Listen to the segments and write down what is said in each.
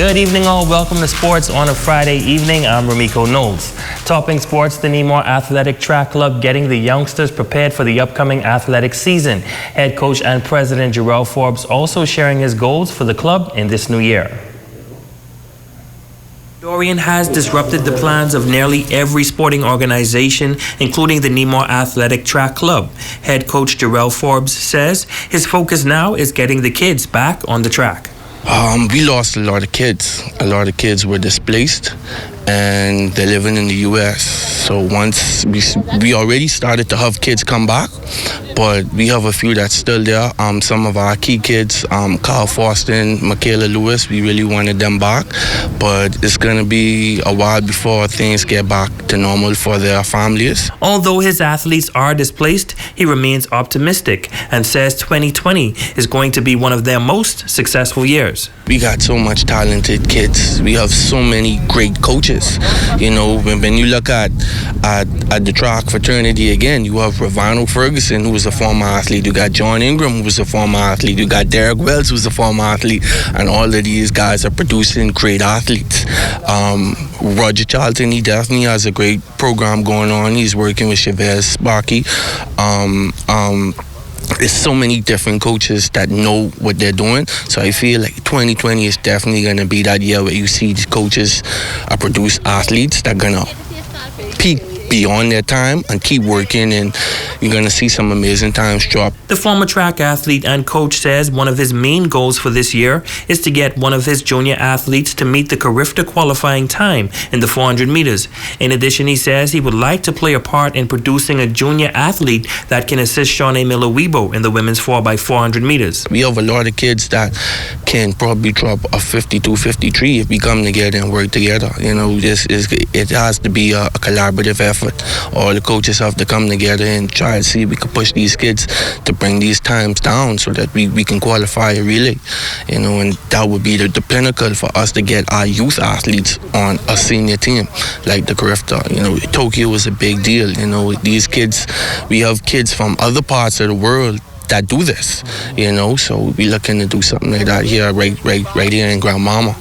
Good evening all, welcome to sports on a Friday evening. I'm Ramiko Knowles. Topping sports, the Nemar Athletic Track Club getting the youngsters prepared for the upcoming athletic season. Head coach and president Jarrell Forbes also sharing his goals for the club in this new year. Dorian has disrupted the plans of nearly every sporting organization, including the Nemar Athletic Track Club. Head coach Jarrell Forbes says his focus now is getting the kids back on the track. We lost a lot of kids. A lot of kids were displaced and they're living in the U.S. So once we already started to have kids come back, but we have a few that's still there. Some of our key kids, Carl Forston, Michaela Lewis, we really wanted them back. But it's going to be a while before things get back to normal for their families. Although his athletes are displaced, he remains optimistic and says 2020 is going to be one of their most successful years. We got so much talented kids. We have so many great coaches. You know, when you look at the track fraternity again, you have Ravano Ferguson, who was a former athlete. You got John Ingram, who was a former athlete. You got Derek Wells, who was a former athlete. And all of these guys are producing great athletes. Roger Charlton, he definitely has a great program going on. He's working with Chavez Sparky. There's so many different coaches that know what they're doing. So I feel like 2020 is definitely going to be that year where you see these coaches produce athletes that are going to peak beyond their time and keep working, and you're going to see some amazing times drop. The former track athlete and coach says one of his main goals for this year is to get one of his junior athletes to meet the Carifta qualifying time in the 400 meters. In addition, he says he would like to play a part in producing a junior athlete that can assist Shawnee Miller-Weibo in the women's 4x400 meters. We have a lot of kids that can probably drop a 52, 53 if we come together and work together. You know, it has to be a collaborative effort. All the coaches have to come together and try to see if we can push these kids to bring these times down so that we can qualify a relay. You know, and that would be the pinnacle for us to get our youth athletes on a senior team like the Carifta. You know, Tokyo was a big deal. You know, these kids, we have kids from other parts of the world that do this. You know, so we're looking to do something like that here, right here in Grand Mama.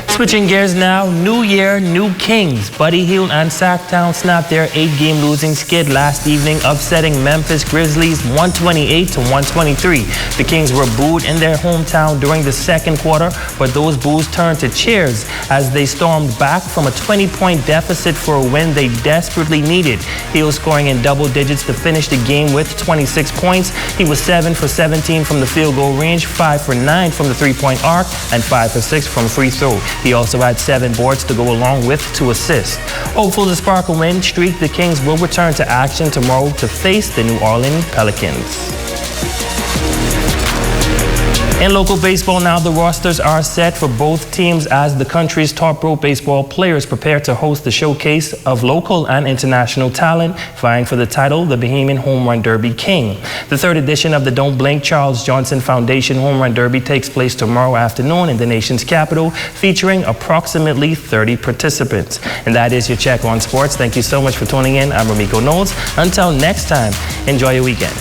Switching gears now, new year, new Kings. Buddy Hield and Sacktown snapped their 8-game losing skid last evening, upsetting Memphis Grizzlies 128-123. The Kings were booed in their hometown during the second quarter, but those boos turned to cheers as they stormed back from a 20-point deficit for a win they desperately needed. Hield scoring in double digits to finish the game with 26 points. He was 7 for 17 from the field goal range, 5 for 9 from the three-point arc, and 5 for 6 from free throw. He also had 7 boards to go along with 2 assists. Hopeful to spark a win streak, the Kings will return to action tomorrow to face the New Orleans Pelicans. In local baseball now, the rosters are set for both teams as the country's top rope baseball players prepare to host the showcase of local and international talent vying for the title, the Bahamian Home Run Derby King. The third edition of the Don't Blink Charles Johnson Foundation Home Run Derby takes place tomorrow afternoon in the nation's capital, featuring approximately 30 participants. And that is your check on sports. Thank you so much for tuning in. I'm Ramiko Knowles. Until next time, enjoy your weekend.